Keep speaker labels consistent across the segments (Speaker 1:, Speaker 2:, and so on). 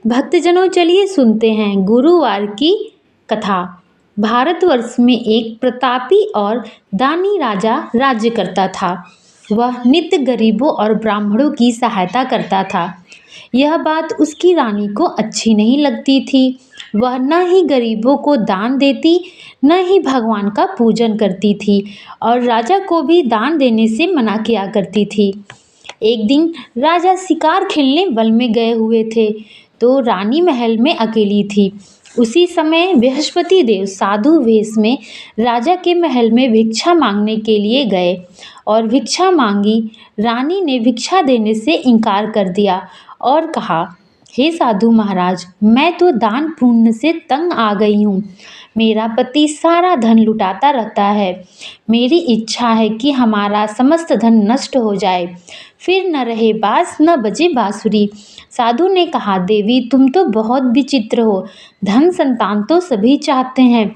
Speaker 1: भक्तजनों, चलिए सुनते हैं गुरुवार की कथा। भारतवर्ष में एक प्रतापी और दानी राजा राज्य करता था। वह नित्य गरीबों और ब्राह्मणों की सहायता करता था। यह बात उसकी रानी को अच्छी नहीं लगती थी। वह न ही गरीबों को दान देती, न ही भगवान का पूजन करती थी और राजा को भी दान देने से मना किया करती थी। एक दिन राजा शिकार खेलने वन में गए हुए थे, तो रानी महल में अकेली थी। उसी समय बृहस्पति देव साधु वेश में राजा के महल में भिक्षा मांगने के लिए गए और भिक्षा मांगी। रानी ने भिक्षा देने से इनकार कर दिया और कहा, हे साधु महाराज, मैं तो दान पुण्य से तंग आ गई हूँ। मेरा पति सारा धन लुटाता रहता है। मेरी इच्छा है कि हमारा समस्त धन नष्ट हो जाए, फिर न रहे बांस न बजे बांसुरी। साधु ने कहा, देवी, तुम तो बहुत विचित्र हो। धन संतान तो सभी चाहते हैं,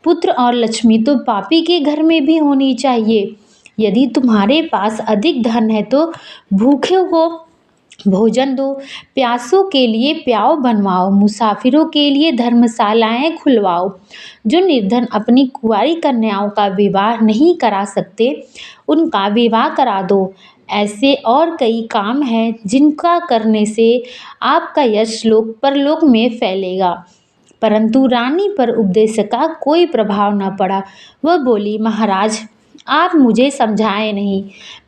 Speaker 1: पुत्र और लक्ष्मी तो पापी के घर में भी होनी चाहिए। यदि तुम्हारे पास अधिक धन है तो भूखे को भोजन दो, प्यासों के लिए प्याऊ बनवाओ, मुसाफिरों के लिए धर्मशालाएं खुलवाओ। जो निर्धन अपनी कुंवारी कन्याओं का विवाह नहीं करा सकते, उनका विवाह करा दो। ऐसे और कई काम हैं जिनका करने से आपका यश लोक परलोक में फैलेगा। परंतु रानी पर उपदेश का कोई प्रभाव न पड़ा। वह बोली, महाराज, आप मुझे समझाएं नहीं।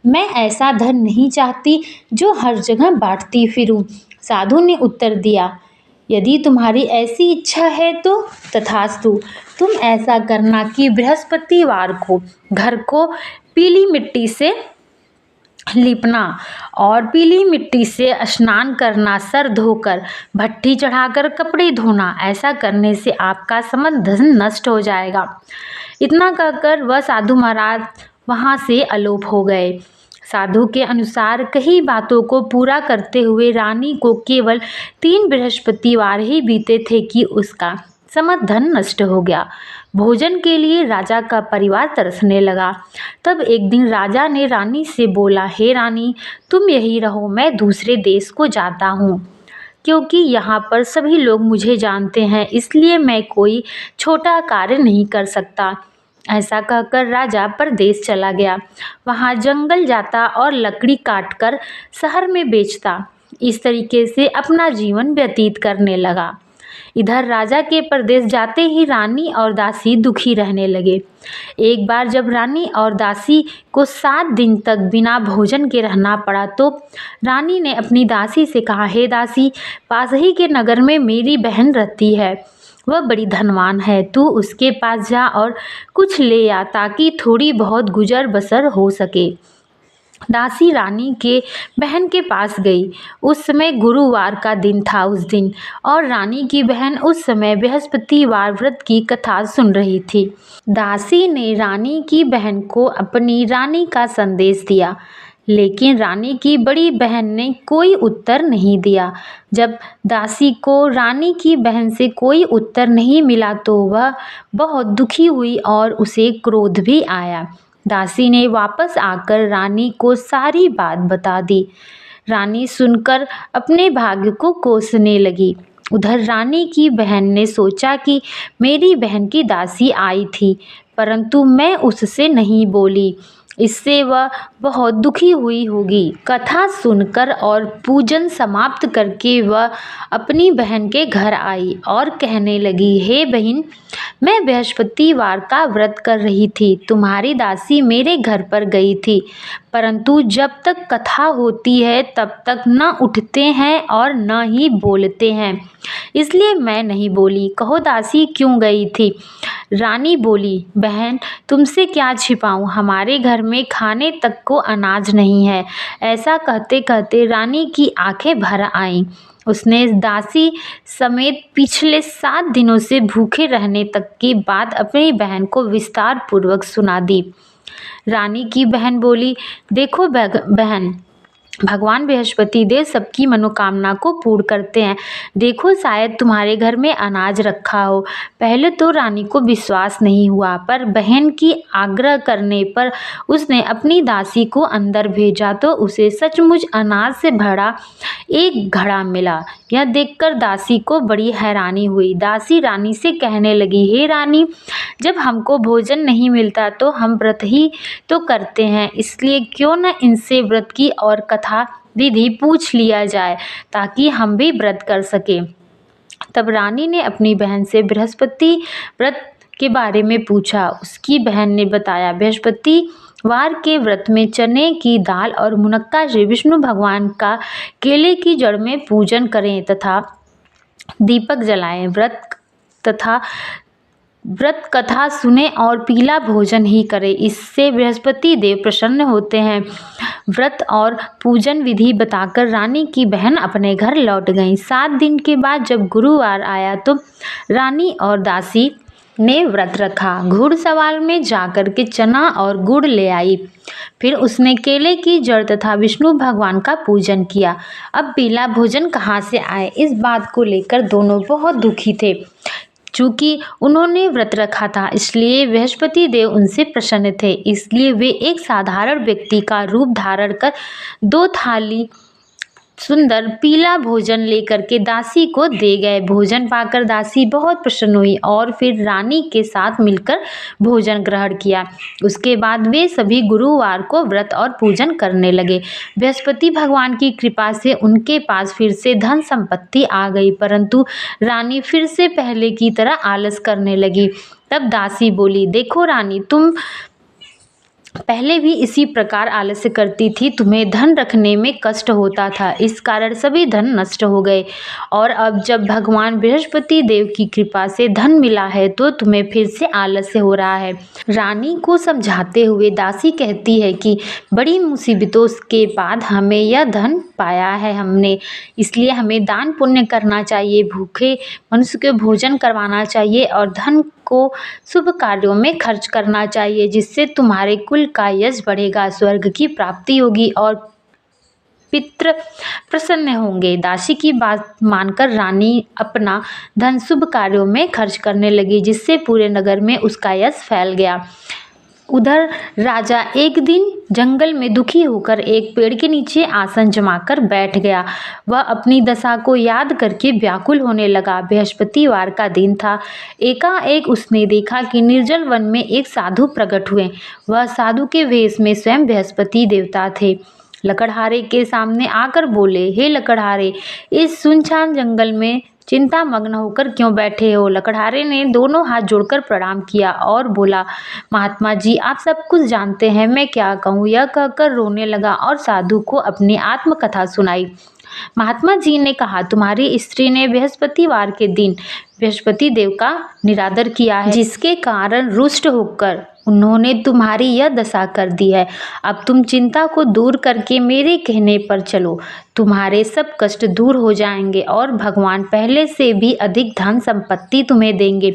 Speaker 1: मैं ऐसा धन नहीं चाहती जो हर जगह बांटती फिरूं। साधु ने उत्तर दिया, यदि तुम्हारी ऐसी इच्छा है तो तथास्तु। तुम ऐसा करना कि बृहस्पतिवार को घर को पीली मिट्टी से लिपना और पीली मिट्टी से स्नान करना, सर धोकर भट्टी चढ़ाकर कपड़े धोना। ऐसा करने से आपका समस्त धन नष्ट हो जाएगा। इतना कहकर वह साधु महाराज वहाँ से अलोप हो गए। साधु के अनुसार कई बातों को पूरा करते हुए रानी को केवल 3 बृहस्पतिवार ही बीते थे कि उसका समस्त धन नष्ट हो गया। भोजन के लिए राजा का परिवार तरसने लगा। तब एक दिन राजा ने रानी से बोला, हे रानी, तुम यही रहो, मैं दूसरे देश को जाता हूँ, क्योंकि यहाँ पर सभी लोग मुझे जानते हैं, इसलिए मैं कोई छोटा कार्य नहीं कर सकता। ऐसा कहकर राजा परदेश चला गया। वहाँ जंगल जाता और लकड़ी काटकर शहर में बेचता। इस तरीके से अपना जीवन व्यतीत करने लगा। इधर राजा के परदेश जाते ही रानी और दासी दुखी रहने लगे। एक बार जब रानी और दासी को 7 दिन तक बिना भोजन के रहना पड़ा, तो रानी ने अपनी दासी से कहा, हे दासी, पास ही के नगर में मेरी बहन रहती है। वह बड़ी धनवान है। तू उसके पास जा और कुछ ले आ, ताकि थोड़ी बहुत गुजर बसर हो सके। दासी रानी के बहन के पास गई। उस समय गुरुवार का दिन था उस दिन, और रानी की बहन उस समय बृहस्पतिवार व्रत की कथा सुन रही थी। दासी ने रानी की बहन को अपनी रानी का संदेश दिया, लेकिन रानी की बड़ी बहन ने कोई उत्तर नहीं दिया। जब दासी को रानी की बहन से कोई उत्तर नहीं मिला तो वह बहुत दुखी हुई और उसे क्रोध भी आया। दासी ने वापस आकर रानी को सारी बात बता दी। रानी सुनकर अपने भाग्य को कोसने लगी। उधर रानी की बहन ने सोचा कि मेरी बहन की दासी आई थी, परंतु मैं उससे नहीं बोली, इससे वह बहुत दुखी हुई होगी। कथा सुनकर और पूजन समाप्त करके वह अपनी बहन के घर आई और कहने लगी, हे बहन, मैं बृहस्पतिवार का व्रत कर रही थी। तुम्हारी दासी मेरे घर पर गई थी, परंतु जब तक कथा होती है तब तक न उठते हैं और न ही बोलते हैं, इसलिए मैं नहीं बोली। कहो दासी क्यों गई थी? रानी बोली, बहन, तुमसे क्या छिपाऊं, हमारे घर में खाने तक को अनाज नहीं है। ऐसा कहते कहते रानी की आंखें भर आईं। उसने दासी समेत पिछले 7 दिनों से भूखे रहने तक की बात अपनी बहन को विस्तार पूर्वक सुना दी। रानी की बहन बोली, देखो बहन, भगवान बृहस्पति देव सबकी मनोकामना को पूर्ण करते हैं। देखो, शायद तुम्हारे घर में अनाज रखा हो। पहले तो रानी को विश्वास नहीं हुआ, पर बहन की आग्रह करने पर उसने अपनी दासी को अंदर भेजा तो उसे सचमुच अनाज से भरा एक घड़ा मिला। यह देखकर दासी को बड़ी हैरानी हुई। दासी रानी से कहने लगी, हे रानी, जब हमको भोजन नहीं मिलता तो हम व्रत ही तो करते हैं, इसलिए क्यों न इनसे व्रत की और कथा विधि पूछ लिया जाए ताकि हम भी व्रत कर सकें। तब रानी ने अपनी बहन से बृहस्पति व्रत के बारे में पूछा। उसकी बहन ने बताया, बृहस्पतिवार के व्रत में चने की दाल और मुनक्का से विष्णु भगवान का केले की जड़ में पूजन करें तथा दीपक जलाएं। व्रत कथा सुने और पीला भोजन ही करें, इससे बृहस्पति देव प्रसन्न होते हैं। व्रत और पूजन विधि बताकर रानी की बहन अपने घर लौट गई। 7 दिन के बाद जब गुरुवार आया तो रानी और दासी ने व्रत रखा। घुड़सवार में जाकर के चना और गुड़ ले आई। फिर उसने केले की जड़ तथा विष्णु भगवान का पूजन किया। अब पीला भोजन कहाँ से आए, इस बात को लेकर दोनों बहुत दुखी थे। चूँकि उन्होंने व्रत रखा था, इसलिए बृहस्पति देव उनसे प्रसन्न थे। इसलिए वे एक साधारण व्यक्ति का रूप धारण कर 2 थाली सुंदर पीला भोजन लेकर के दासी को दे गए। भोजन पाकर दासी बहुत प्रसन्न हुई और फिर रानी के साथ मिलकर भोजन ग्रहण किया। उसके बाद वे सभी गुरुवार को व्रत और पूजन करने लगे। बृहस्पति भगवान की कृपा से उनके पास फिर से धन संपत्ति आ गई, परंतु रानी फिर से पहले की तरह आलस करने लगी। तब दासी बोली, देखो रानी, तुम पहले भी इसी प्रकार आलस्य करती थी। तुम्हें धन रखने में कष्ट होता था, इस कारण सभी धन नष्ट हो गए। और अब जब भगवान बृहस्पति देव की कृपा से धन मिला है तो तुम्हें फिर से आलस्य हो रहा है। रानी को समझाते हुए दासी कहती है कि बड़ी मुसीबतों के बाद हमें यह धन पाया है हमने, इसलिए हमें दान पुण्य करना चाहिए, भूखे मनुष्य को भोजन करवाना चाहिए और धन को शुभ कार्यों में खर्च करना चाहिए, जिससे तुम्हारे कुल का यश बढ़ेगा, स्वर्ग की प्राप्ति होगी और पितृ प्रसन्न होंगे। दासी की बात मानकर रानी अपना धन शुभ कार्यों में खर्च करने लगी, जिससे पूरे नगर में उसका यश फैल गया। उधर राजा एक दिन जंगल में दुखी होकर एक पेड़ के नीचे आसन जमाकर बैठ गया। वह अपनी दशा को याद करके व्याकुल होने लगा। बृहस्पतिवार का दिन था। एकाएक उसने देखा कि निर्जल वन में एक साधु प्रकट हुए। वह साधु के वेश में स्वयं बृहस्पति देवता थे। लकड़हारे के सामने आकर बोले, हे लकड़हारे, इस सुनसान जंगल में चिंता मग्न होकर क्यों बैठे हो? लकड़हारे ने दोनों हाथ जोड़कर प्रणाम किया और बोला, महात्मा जी, आप सब कुछ जानते हैं, मैं क्या कहूँ। यह कहकर रोने लगा और साधु को अपनी आत्मकथा सुनाई। महात्मा जी ने कहा, तुम्हारी स्त्री ने बृहस्पतिवार के दिन बृहस्पति देव का निरादर किया है, जिसके कारण रुष्ट होकर उन्होंने तुम्हारी यह दशा कर दी है। अब तुम चिंता को दूर करके मेरे कहने पर चलो, तुम्हारे सब कष्ट दूर हो जाएंगे और भगवान पहले से भी अधिक धन संपत्ति तुम्हें देंगे।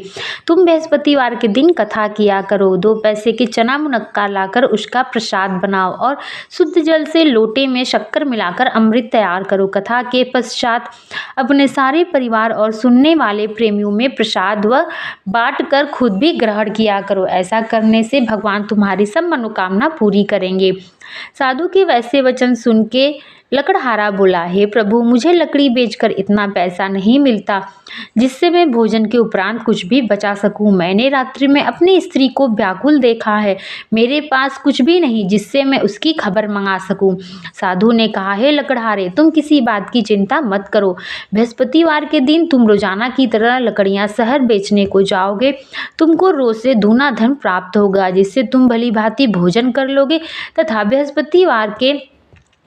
Speaker 1: तुम बृहस्पतिवार के दिन कथा किया करो। 2 पैसे के चना मुनक्का लाकर उसका प्रसाद बनाओ और शुद्ध जल से लोटे में शक्कर मिलाकर अमृत तैयार करो। कथा के पश्चात अपने सारे परिवार और सुनने वाले प्रेमियों में प्रसाद व बांट कर खुद भी ग्रहण किया करो। ऐसा करने से भगवान तुम्हारी सब मनोकामना पूरी करेंगे। साधु के वैसे वचन सुन के लकड़हारा बोला, हे प्रभु, मुझे लकड़ी बेचकर इतना पैसा नहीं मिलता जिससे मैं भोजन के उपरांत कुछ भी बचा सकूं। मैंने रात्रि में अपनी स्त्री को व्याकुल देखा है। मेरे पास कुछ भी नहीं जिससे मैं उसकी खबर मंगा सकूं। साधु ने कहा, हे लकड़हारे, तुम किसी बात की चिंता मत करो। बृहस्पतिवार के दिन तुम रोजाना की तरह लकड़ियां शहर बेचने को जाओगे। तुमको रोज से दूना धन प्राप्त होगा, जिससे तुम भली भांति भोजन कर लोगे तथा बृहस्पतिवार के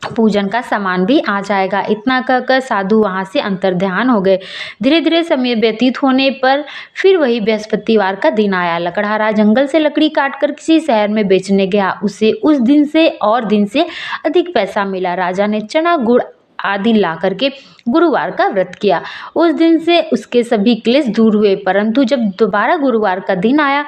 Speaker 1: पूजन का सामान भी आ जाएगा। इतना कहकर साधु वहां से अंतर्ध्यान हो गए। धीरे धीरे समय व्यतीत होने पर फिर वही बृहस्पतिवार का दिन आया। लकड़हारा जंगल से लकड़ी काटकर किसी शहर में बेचने गया। उसे उस दिन से और दिन से अधिक पैसा मिला। राजा ने चना गुड़ आदि ला करके गुरुवार का व्रत किया। उस दिन से उसके सभी क्लेश दूर हुए, परंतु जब दोबारा गुरुवार का दिन आया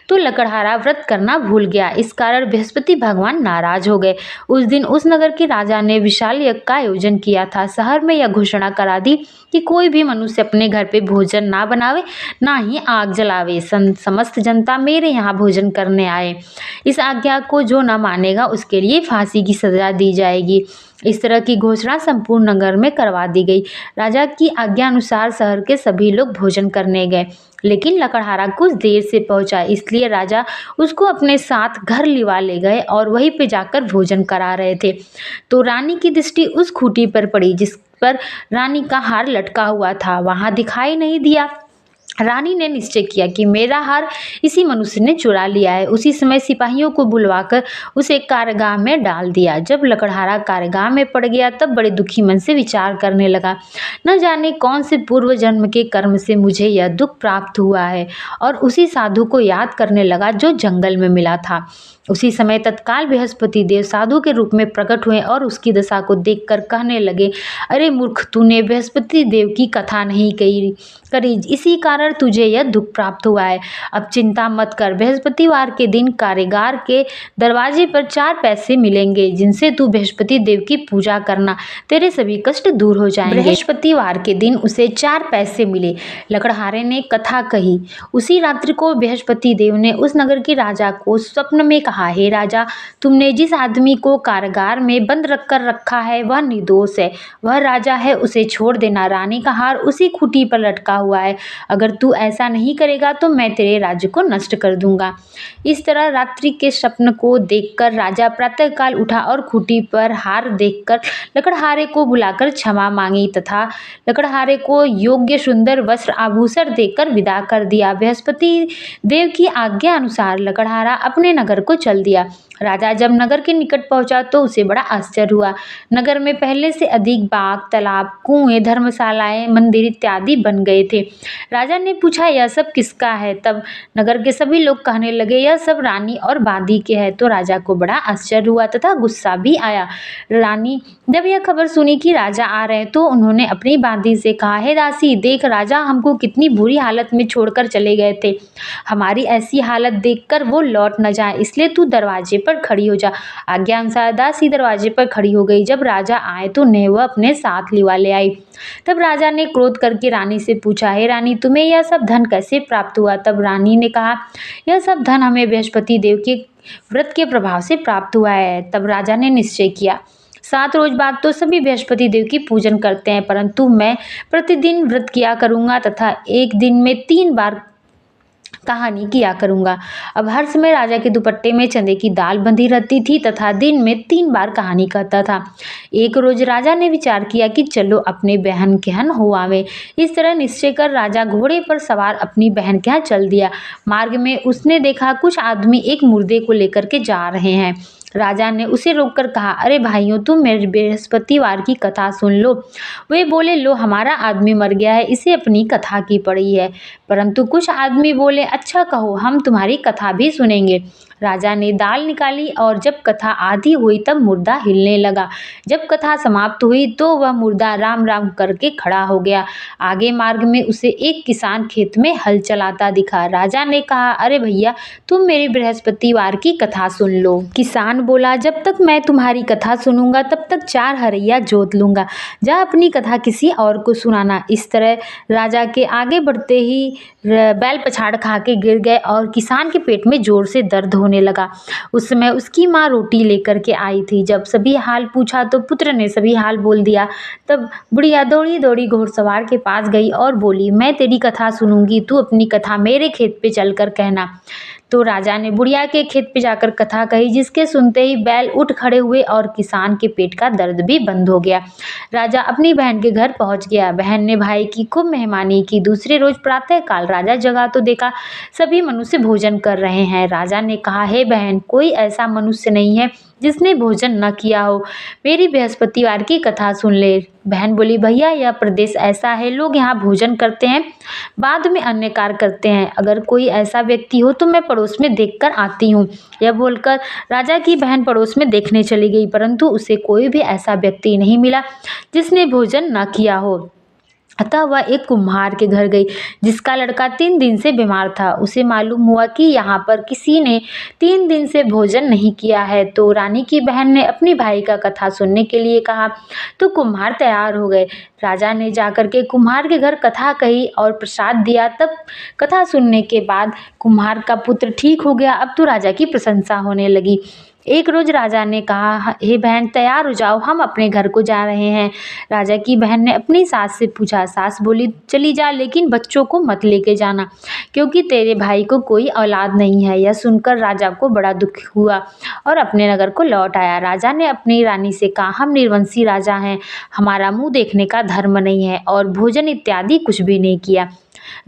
Speaker 1: तो लकड़हारा व्रत करना भूल गया। इस कारण बृहस्पति भगवान नाराज हो गए। उस दिन उस नगर के राजा ने विशाल यज्ञ का आयोजन किया था। शहर में यह घोषणा करा दी कि कोई भी मनुष्य अपने घर पे भोजन ना बनावे, ना ही आग जलावे। समस्त जनता मेरे यहाँ भोजन करने आए। इस आज्ञा को जो न मानेगा उसके लिए फांसी की सजा दी जाएगी। इस तरह की घोषणा संपूर्ण नगर में करवा दी गई। राजा की आज्ञा अनुसार शहर के सभी लोग भोजन करने गए, लेकिन लकड़हारा कुछ देर से पहुंचा, इसलिए राजा उसको अपने साथ घर लिवा ले गए और वहीं पे जाकर भोजन करा रहे थे तो रानी की दृष्टि उस खूंटी पर पड़ी जिस पर रानी का हार लटका हुआ था। वहां दिखाई नहीं दिया। रानी ने निश्चय किया कि मेरा हार इसी मनुष्य ने चुरा लिया है। उसी समय सिपाहियों को बुलवाकर उसे कारागाह में डाल दिया। जब लकड़हारा कारागाह में पड़ गया तब बड़े दुखी मन से विचार करने लगा, न जाने कौन से पूर्व जन्म के कर्म से मुझे यह दुख प्राप्त हुआ है, और उसी साधु को याद करने लगा जो जंगल में मिला था। उसी समय तत्काल बृहस्पति देव साधु के रूप में प्रकट हुए और उसकी दशा को देखकर कहने लगे, अरे मूर्ख, तूने बृहस्पति देव की कथा नहीं करी, इसी कारण तुझे यह दुख प्राप्त हुआ है। अब चिंता मत कर, बृहस्पतिवार के दिन कारागार के दरवाजे पर 4 पैसे मिलेंगे, जिनसे तू बृहस्पति देव की पूजा करना, तेरे सभी कष्ट दूर हो जाएंगे। बृहस्पतिवार के दिन उसे 4 पैसे मिले। लकड़हारे ने कथा कही। उसी रात्रि को बृहस्पति देव ने उस नगर के राजा को स्वप्न में कहा, हे राजा, तुमने जिस आदमी को कारागार में बंद रखा है वह निर्दोष है, वह राजा है, उसे छोड़ देना। रानी का हार उसी खूंटी पर लटका हुआ है। अगर तू ऐसा नहीं करेगा तो मैं तेरे राज्य को नष्ट कर दूंगा। इस तरह रात्रि के स्वप्न को देखकर राजा प्रातःकाल उठा और खूंटी पर हार देखकर लकड़हारे को बुलाकर क्षमा मांगी तथा लकड़हारे को योग्य सुंदर वस्त्र आभूषण देकर विदा कर दिया। बृहस्पति देव की आज्ञा अनुसार लकड़हारा अपने नगर को चल दिया। राजा जब नगर के निकट पहुंचा तो उसे बड़ा आश्चर्य हुआ। नगर में पहले से अधिक बाग, तालाब, कुएं, धर्मशालाएं, मंदिर इत्यादि बन गए थे। राजा ने पूछा, यह सब किसका है? तब नगर के सभी लोग कहने लगे, यह सब रानी और बांदी के है। तो राजा को बड़ा आश्चर्य हुआ तथा गुस्सा भी आया। रानी जब यह खबर सुनी कि राजा आ रहे तो उन्होंने अपनी बांदी से कहा, हे दासी, देख राजा हमको कितनी बुरी हालत में छोड़कर चले गए थे। हमारी ऐसी हालत देखकर वो लौट न जाए, इसलिए तू दरवाजे पर खड़ी हो जा। आज्ञा अनुसार दासी दरवाजे पर खड़ी हो गई। जब राजा आए तो उन्हें वह अपने साथ लिवा ले आई। तब राजा ने क्रोध करके रानी से पूछा, हे रानी, तुम्हें यह सब धन कैसे प्राप्त हुआ? तब रानी ने कहा, यह सब धन हमें बृहस्पति देव के व्रत के प्रभाव से प्राप्त हुआ है। तब राजा ने निश्चय किया, 7 रोज बाद तो सभी बृहस्पति देव की पूजन करते हैं, परंतु मैं प्रतिदिन व्रत किया करूंगा तथा एक दिन में 3 बार कहानी किया करूंगा। अब हर समय राजा के दुपट्टे में चंदे की दाल बंधी रहती थी तथा दिन में 3 बार कहानी कहता था। एक रोज राजा ने विचार किया कि चलो अपने बहन के यहाँ हो आवे। इस तरह निश्चय कर राजा घोड़े पर सवार अपनी बहन के यहाँ चल दिया। मार्ग में उसने देखा कुछ आदमी एक मुर्दे को लेकर के जा रहे हैं। राजा ने उसे रोककर कहा, अरे भाइयों, तुम मेरे बृहस्पतिवार की कथा सुन लो। वे बोले, लो, हमारा आदमी मर गया है, इसे अपनी कथा की पड़ी है। परंतु कुछ आदमी बोले, अच्छा कहो, हम तुम्हारी कथा भी सुनेंगे। राजा ने दाल निकाली और जब कथा आधी हुई तब मुर्दा हिलने लगा। जब कथा समाप्त हुई तो वह मुर्दा राम राम करके खड़ा हो गया। आगे मार्ग में उसे एक किसान खेत में हल चलाता दिखा। राजा ने कहा, अरे भैया, तुम मेरी बृहस्पतिवार की कथा सुन लो। किसान बोला, जब तक मैं तुम्हारी कथा सुनूंगा तब तक 4 हरैया जोत लूंगा। जा अपनी कथा किसी और को सुनाना। इस तरह राजा के आगे बढ़ते ही बैल पछाड़ खा के गिर गए और किसान के पेट में जोर से दर्द होने लगा। उस समय उसकी माँ रोटी लेकर के आई थी। जब सभी हाल पूछा तो पुत्र ने सभी हाल बोल दिया। तब बुढ़िया दौड़ी दौड़ी घोड़सवार के पास गई और बोली, मैं तेरी कथा सुनूंगी, तू अपनी कथा मेरे खेत पे चलकर कहना। तो राजा ने बुढ़िया के खेत पे जाकर कथा कही, जिसके सुनते ही बैल उठ खड़े हुए और किसान के पेट का दर्द भी बंद हो गया। राजा अपनी बहन के घर पहुंच गया। बहन ने भाई की खूब मेहमानी की। दूसरे रोज प्रातः काल राजा जगा तो देखा सभी मनुष्य भोजन कर रहे हैं। राजा ने कहा, हे बहन, कोई ऐसा मनुष्य नहीं है जिसने भोजन न किया हो, मेरी बृहस्पतिवार की कथा सुन ले। बहन बोली, भैया यह प्रदेश ऐसा है, लोग यहाँ भोजन करते हैं, बाद में अन्य कार्य करते हैं। अगर कोई ऐसा व्यक्ति हो तो मैं पड़ोस में देखकर आती हूँ। यह बोलकर राजा की बहन पड़ोस में देखने चली गई, परंतु उसे कोई भी ऐसा व्यक्ति नहीं मिला जिसने भोजन न किया हो। अतः वह एक कुम्हार के घर गई जिसका लड़का 3 दिन से बीमार था। उसे मालूम हुआ कि यहाँ पर किसी ने 3 दिन से भोजन नहीं किया है, तो रानी की बहन ने अपनी भाई का कथा सुनने के लिए कहा, तो कुम्हार तैयार हो गए। राजा ने जाकर के कुम्हार के घर कथा कही और प्रसाद दिया। तब कथा सुनने के बाद कुम्हार का पुत्र ठीक हो गया। अब तो राजा की प्रशंसा होने लगी। एक रोज राजा ने कहा, हे बहन तैयार हो जाओ, हम अपने घर को जा रहे हैं। राजा की बहन ने अपनी सास से पूछा। सास बोली, चली जा, लेकिन बच्चों को मत लेके जाना, क्योंकि तेरे भाई को कोई औलाद नहीं है। यह सुनकर राजा को बड़ा दुख हुआ और अपने नगर को लौट आया। राजा ने अपनी रानी से कहा, हम निर्वंशी राजा हैं, हमारा मुंह देखने का धर्म नहीं है और भोजन इत्यादि कुछ भी नहीं किया।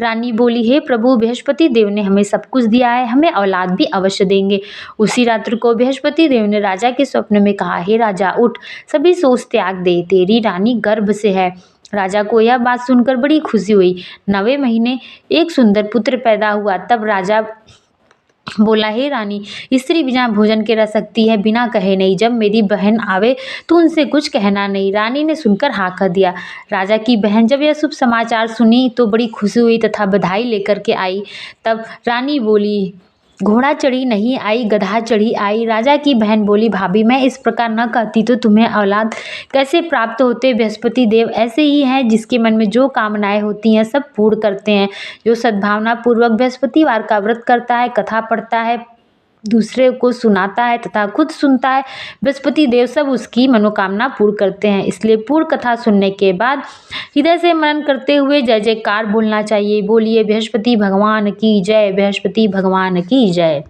Speaker 1: रानी बोली, हे प्रभु, बृहस्पति देव ने हमें सब कुछ दिया है, हमें औलाद भी अवश्य देंगे। उसी रात्रि को बृहस्पति देव ने राजा के स्वप्न में कहा, हे राजा उठ, सभी सोच त्याग दे, तेरी रानी गर्भ से है। राजा को यह बात सुनकर बड़ी खुशी हुई। 9वें महीने एक सुंदर पुत्र पैदा हुआ। तब राजा बोला, हे रानी, स्त्री बिना भोजन के रह सकती है, बिना कहे नहीं। जब मेरी बहन आवे तो उनसे कुछ कहना नहीं। रानी ने सुनकर हाँ कह दिया। राजा की बहन जब यह शुभ समाचार सुनी तो बड़ी खुशी हुई तथा बधाई लेकर के आई। तब रानी बोली, घोड़ा चढ़ी नहीं आई, गधा चढ़ी आई। राजा की बहन बोली, भाभी मैं इस प्रकार न कहती तो तुम्हें औलाद कैसे प्राप्त होते। बृहस्पति देव ऐसे ही हैं, जिसके मन में जो कामनाएं होती हैं सब पूर्ण करते हैं। जो सद्भावना पूर्वक बृहस्पतिवार का व्रत करता है, कथा पढ़ता है, दूसरे को सुनाता है तथा खुद सुनता है, बृहस्पति देव सब उसकी मनोकामना पूर्ण करते हैं। इसलिए पूर्ण कथा सुनने के बाद हृदय से मनन करते हुए जय जयकार बोलना चाहिए। बोलिए बृहस्पति भगवान की जय, बृहस्पति भगवान की जय।